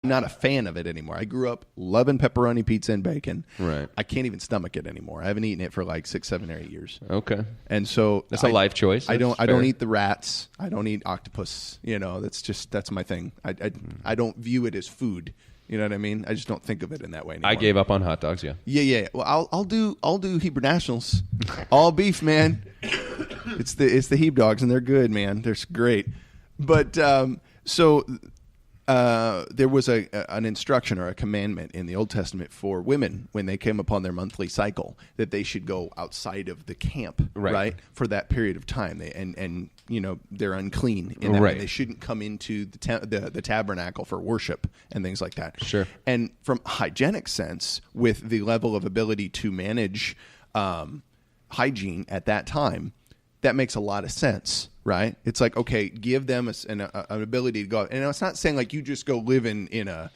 not a fan of it anymore. I grew up loving pepperoni pizza and bacon. Right. I can't even stomach it anymore. I haven't eaten it for like 6, 7, or 8 years. Okay. And so that's a life choice. I don't eat the rats. I don't eat octopus. That's my thing. I don't view it as food. You know what I mean? I just don't think of it in that way anymore. I gave up on hot dogs. Yeah. Yeah. Well, I'll do Hebrew Nationals, all beef, man. It's the Heb dogs, and they're good, man. They're great. But there was an instruction or a commandment in the Old Testament for women when they came upon their monthly cycle that they should go outside of the camp, right, for that period of time. They're unclean in that way. They shouldn't come into the tabernacle for worship and things like that. Sure. And from a hygienic sense, with the level of ability to manage hygiene at that time, that makes a lot of sense, right? It's like, okay, give them an ability to go. And it's not saying like you just go live in a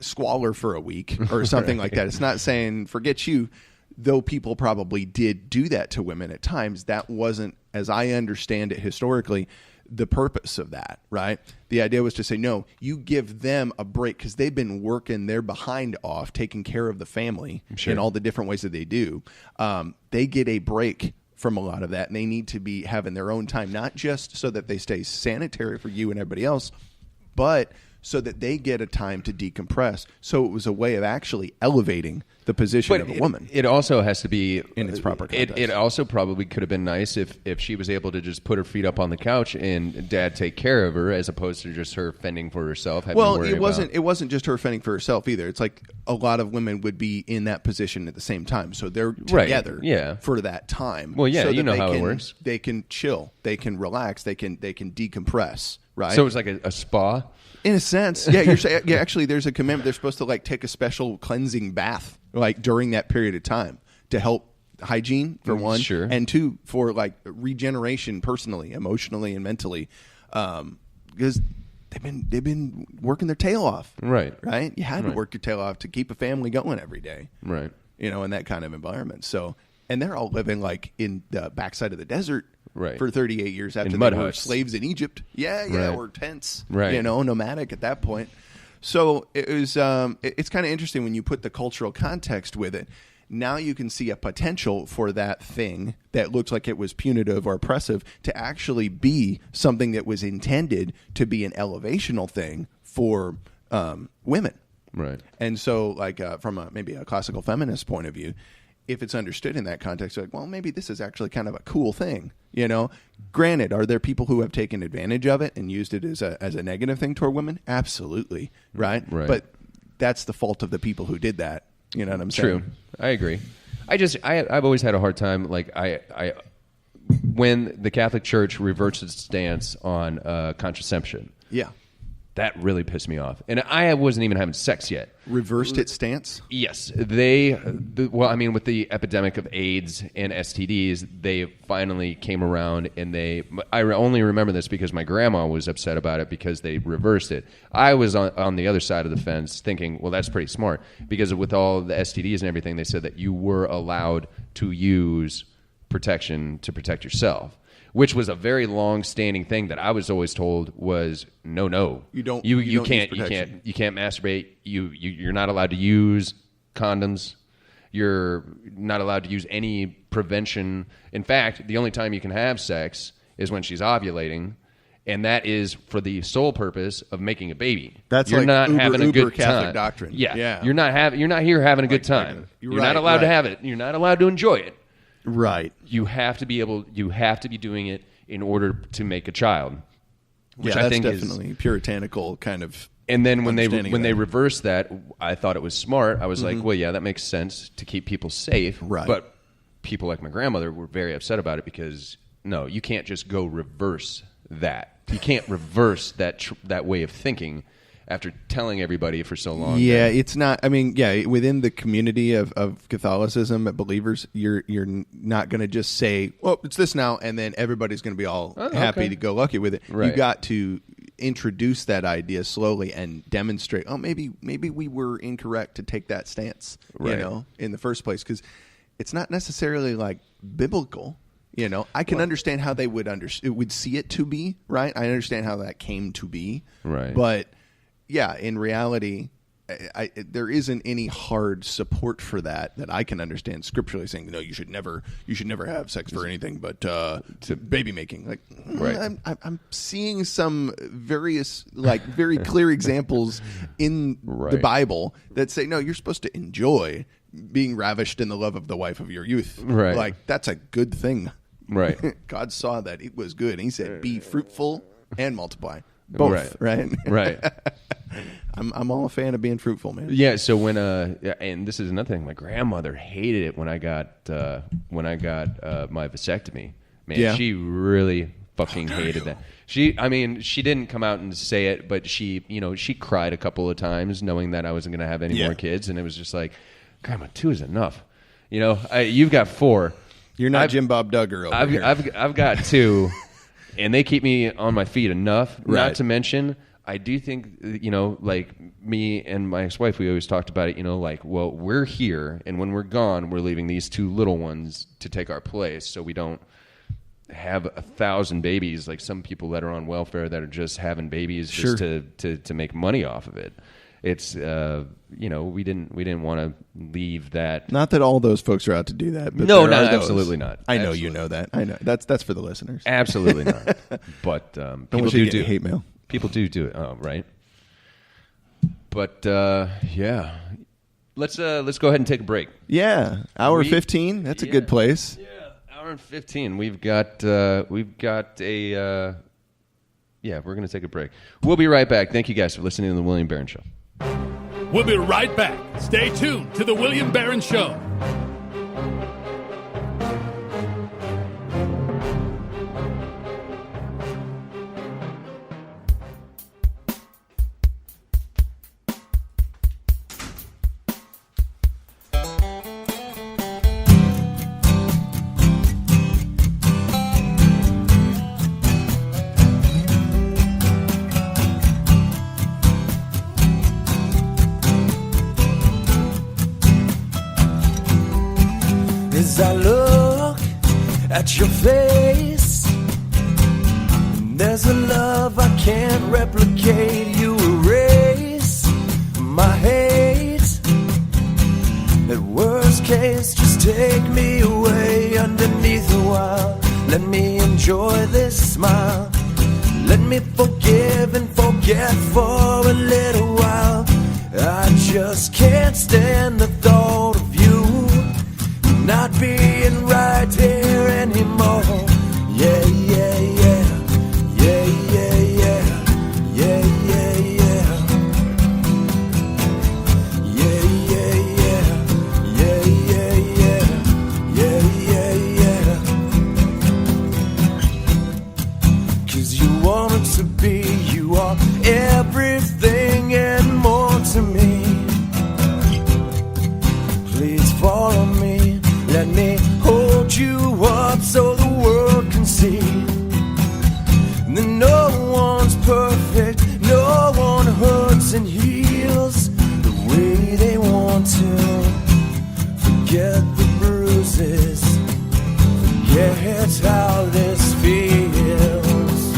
squalor for a week or something like that. It's not saying forget you, though people probably did do that to women at times. That wasn't, as I understand it historically, the purpose of that, right? The idea was to say, no, you give them a break because they've been working their behind off, taking care of the family in all the different ways that they do. They get a break from a lot of that, and they need to be having their own time, not just so that they stay sanitary for you and everybody else, but so that they get a time to decompress. So it was a way of actually elevating the position of a woman. It also has to be in its proper context. It also probably could have been nice if she was able to just put her feet up on the couch and Dad take care of her, as opposed to just her fending for herself. It wasn't just her fending for herself either. It's like a lot of women would be in that position at the same time, so they're together for that time. Well, yeah, so you know how it works. They can chill, they can relax, they can decompress. Right. So it's like a spa. In a sense, yeah. You're saying, yeah. Actually, there's a commandment. They're supposed to like take a special cleansing bath, like during that period of time, to help hygiene for one, and two for like regeneration, personally, emotionally, and mentally, because they've been working their tail off. Right. You had to work your tail off to keep a family going every day. Right. In that kind of environment. So, and they're all living like in the backside of the desert. Right. For 38 years after they were slaves in Egypt. Or tents. Right. Nomadic at that point. So it was. It's kind of interesting when you put the cultural context with it. Now you can see a potential for that thing that looks like it was punitive or oppressive to actually be something that was intended to be an elevational thing for women. Right. And so, like from maybe a classical feminist point of view, if it's understood in that context, like, well, maybe this is actually kind of a cool thing, Granted, are there people who have taken advantage of it and used it as a negative thing toward women? Absolutely, right? But that's the fault of the people who did that. You know what I'm saying? True, I agree. I've always had a hard time, like when the Catholic Church reverts its stance on contraception. Yeah. That really pissed me off. And I wasn't even having sex yet. Reversed its stance? Yes. With the epidemic of AIDS and STDs, they finally came around, and I only remember this because my grandma was upset about it because they reversed it. I was on the other side of the fence thinking, well, that's pretty smart, because with all the STDs and everything, they said that you were allowed to use protection to protect yourself, which was a very long-standing thing that I was always told was no. You can't masturbate. You're not allowed to use condoms. You're not allowed to use any prevention. In fact, the only time you can have sex is when she's ovulating, and that is for the sole purpose of making a baby. That's you're like not having a good Catholic time. Doctrine. Yeah. You're not here having a good time. You're not allowed to have it. You're not allowed to enjoy it. Right. You have to be doing it in order to make a child. Which I think that's definitely puritanical kind of. And then when they reversed that, I thought it was smart. I was like, well, yeah, that makes sense to keep people safe. Right. But people like my grandmother were very upset about it because no, you can't just go reverse that. You can't reverse that way of thinking after telling everybody for so long. Yeah, it's not. I mean, yeah, within the community of Catholicism, believers, you're not going to just say, "Well, it's this now," and then everybody's going to be all happy to go lucky with it. Right. You got to introduce that idea slowly and demonstrate. Oh, maybe we were incorrect to take that stance. Right. In the first place, because it's not necessarily like biblical. I can understand how they would see it to be right. I understand how that came to be. Right. But yeah, in reality, there isn't any hard support for that I can understand scripturally saying, no, you should never have sex for anything but to baby making. Like, Right. I'm seeing some various, like, very clear examples in the Right. Bible that say, no, you're supposed to enjoy being ravished in the love of the wife of your youth. Right. Like, that's a good thing. Right. God saw that it was good, and he said, be fruitful and multiply. Both, right? Right. I'm all a fan of being fruitful, man. Yeah. So when and this is another thing, my grandmother hated it when I got my vasectomy. Man, Yeah. she really fucking hated that. She didn't come out and say it, but she cried a couple of times knowing that I wasn't going to have any Yeah. more kids, and it was just like, Grandma, 2 is enough. You've got 4. You're not Jim Bob Duggar over here. I've got 2, and they keep me on my feet enough. Right. Not to mention, I do think, like me and my ex-wife, we always talked about it, like, well, we're here, and when we're gone, we're leaving these 2 little ones to take our place, so we don't have 1,000 babies like some people that are on welfare that are just having babies just to make money off of it. It's we didn't want to leave that. Not that all those folks are out to do that. But No, there are those. absolutely not. I know Absolutely. you know that. I know that's for the listeners. Absolutely not. But people want you to do get hate mail. People do it. Oh, right. But yeah, let's go ahead and take a break. Yeah, hour 15. That's a good place. Yeah, hour and 15. We've got a we're going to take a break. We'll be right back. Thank you guys for listening to the William Barron Show. We'll be right back. Stay tuned to The William Barron Show. As I look at your face, there's a love I can't replicate. You erase my hate. At worst case, just take me away underneath a while. Let me enjoy this smile. Let me forgive and forget for a little while. I just can't stand the thought of you not being right here anymore. Yeah, yeah, yeah. Yeah, yeah, yeah. Yeah, yeah, yeah. Yeah, yeah, yeah. Yeah, yeah, yeah. Yeah, yeah, yeah. 'Cause you wanted to be, you are everything and more to me. Please follow me. Let me hold you up so the world can see that no one's perfect, no one hurts and heals the way they want to. Forget the bruises, forget how this feels.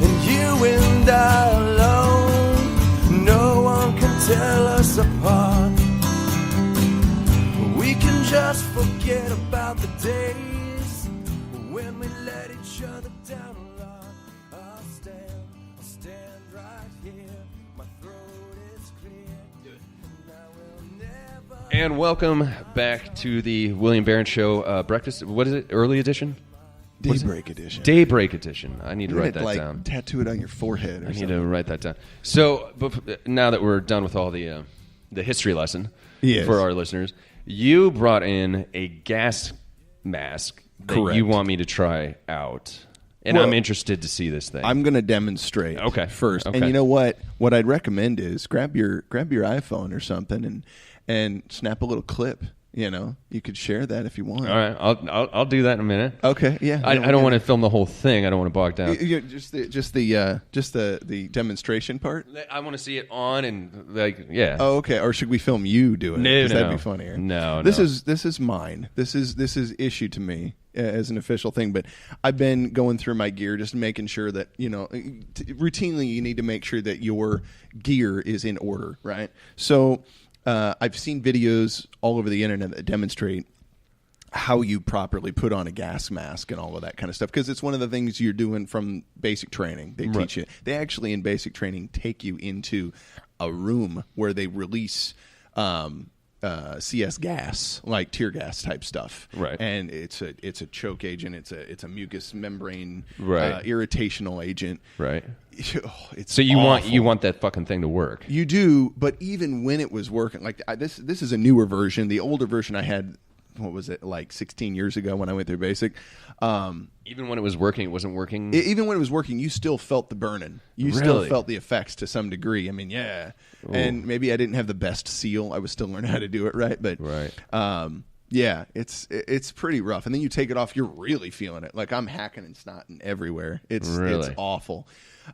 And you and I alone, no one can tell us apart. We can just forget about the days when we let each other down a lot. I'll stand right here. My throat is clear. And I will never. And welcome back to the William Barron Show breakfast. What is it? Early edition? What is it? Daybreak edition. Daybreak edition. I need to You write gotta, that like, down. Tattoo it on your forehead or I need something. to write that down. So now that we're done with all the history lesson Yes. for our listeners, you brought in a gas mask that Correct. you want me to try out. And Well, I'm interested to see this thing. I'm going to demonstrate Okay. first. Okay. And you know what? What I'd recommend is grab your iPhone or something and snap a little clip. You could share that if you want. All right, I'll do that in a minute. Okay. Yeah. I don't want to film the whole thing. I don't want to bog down. Just the demonstration part. I want to see it on and yeah. Oh, okay. Or should we film you do it? No, 'Cause no. that'd be funnier. No, This no. is mine. This is issue to me. as an official thing, but I've been going through my gear, just making sure that, routinely you need to make sure that your gear is in order, right? So I've seen videos all over the internet that demonstrate how you properly put on a gas mask and all of that kind of stuff, because it's one of the things you're doing from basic training. They teach you. They actually, in basic training, take you into a room where they release CS gas, like tear gas type stuff, right? And it's a choke agent, it's a mucus membrane, right? Irritational agent, right? It's so you awful. want that fucking thing to work. You do, but even when it was working, like this is a newer version. The older version I had, what was it, like 16 years ago when I went through basic. Even when it was working, it wasn't working? Even when it was working, you still felt the burning. You still felt the effects to some degree. I mean, yeah. Ooh. And maybe I didn't have the best seal. I was still learning how to do it right. But yeah, it's pretty rough. And then you take it off, you're really feeling it. Like I'm hacking and snotting everywhere. It's awful.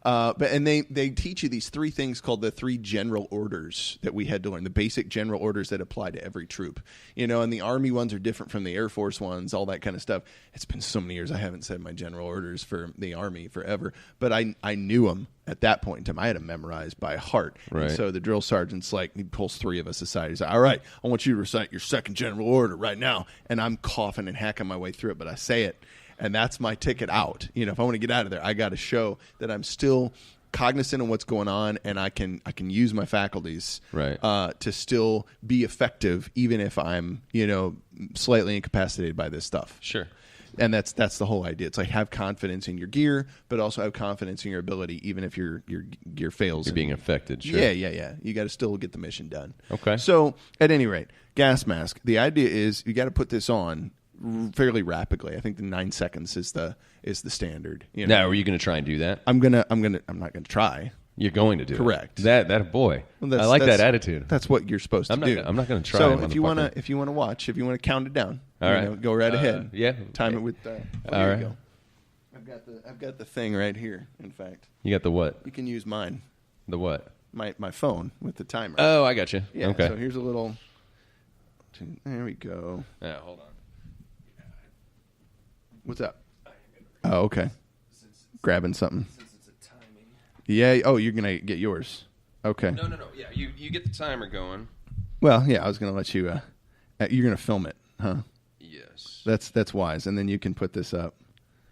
But they teach you these 3 things called the 3 general orders that we had to learn, the basic general orders that apply to every troop. And the Army ones are different from the Air Force ones, all that kind of stuff. It's been so many years I haven't said my general orders for the Army forever, but I knew them at that point in time. I had them memorized by heart. Right. And so the drill sergeant's like, he pulls 3 of us aside. He's like, all right, I want you to recite your 2nd general order right now. And I'm coughing and hacking my way through it, but I say it. And that's my ticket out. If I want to get out of there, I got to show that I'm still cognizant of what's going on, and I can use my faculties to still be effective, even if I'm slightly incapacitated by this stuff. Sure. And that's the whole idea. It's like have confidence in your gear, but also have confidence in your ability, even if your gear fails. You're being affected. Sure. Yeah. You got to still get the mission done. Okay. So at any rate, gas mask. The idea is you got to put this on fairly rapidly. I think the 9 seconds is the standard. Now, are you going to try and do that? I'm not going to try. You're going to do Correct. it. That boy. Well, I like that attitude. That's what you're supposed to do. I'm not going to try. So if you want to watch, if you want to count it down, all right, go right ahead. Yeah. Time it with. All here right. you go. I've got the thing right here. In fact, you got the what? You can use mine. The what? My phone with the timer. Oh, I got you. Yeah. Okay. So here's a little. There we go. Yeah. Hold on. What's up? Oh, okay. Grabbing something. Since it's a timing. Yeah. Oh, you're gonna get yours. Okay. No. Yeah, you get the timer going. Well, yeah, I was gonna let you. You're gonna film it, huh? Yes. That's wise, and then you can put this up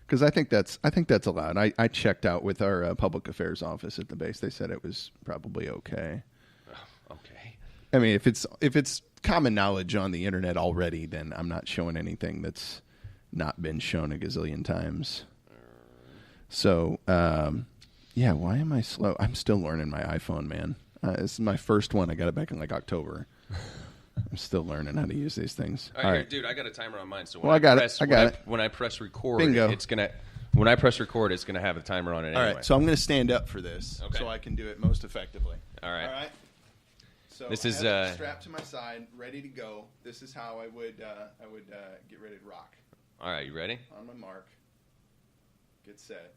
because I think that's allowed. I checked out with our public affairs office at the base. They said it was probably okay. Oh, okay. I mean, if it's common knowledge on the internet already, then I'm not showing anything that's not been shown a gazillion times. So, yeah, why am I slow? I'm still learning my iPhone, man. This is my first one. I got it back in like October. I'm still learning how to use these things. All right, dude, I got a timer on mine. So when I got it. When I press record, Bingo. When I press record, it's gonna have a timer on it anyway. All right, so I'm going to stand up for this so I can do it most effectively. All right. So this I is have it strapped to my side, ready to go. This is how I would get ready to rock. All right, you ready? On my mark. Get set.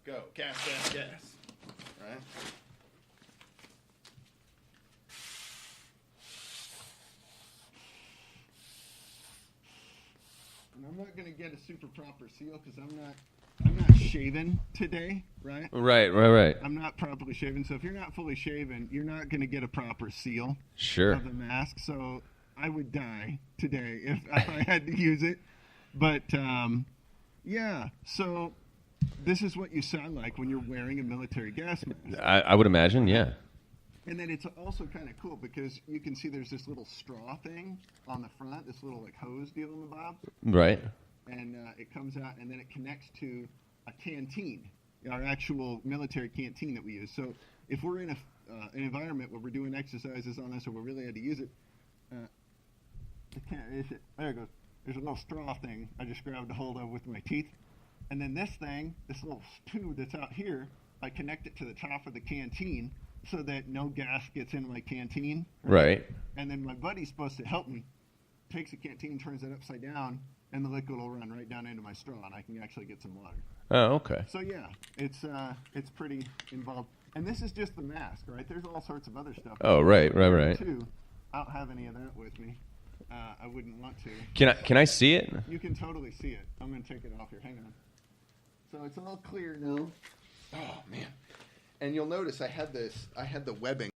Go. Gas. All right. And I'm not going to get a super proper seal because I'm not shaven today, right? Right. I'm not properly shaven, so if you're not fully shaven, you're not going to get a proper seal of the mask. So I would die today if I had to use it. But yeah, so this is what you sound like when you're wearing a military gas mask. I would imagine, yeah. And then it's also kind of cool because you can see there's this little straw thing on the front, this little like hose deal in the bob. Right. And it comes out and then it connects to a canteen, our actual military canteen that we use. So if we're in an environment where we're doing exercises on this or we really had to use it, there it goes. There's a little straw thing I just grabbed a hold of with my teeth. And then this thing, this little tube that's out here, I connect it to the top of the canteen so that no gas gets into my canteen. Right. And then my buddy's supposed to help me, takes the canteen, turns it upside down, and the liquid will run right down into my straw, and I can actually get some water. Oh, okay. So yeah, it's pretty involved. And this is just the mask, right? There's all sorts of other stuff. Oh, right. Too. I don't have any of that with me. I wouldn't want to. Can I see it? You can totally see it. I'm going to take it off here. Hang on. So it's all clear now. Oh man! And you'll notice I had the webbing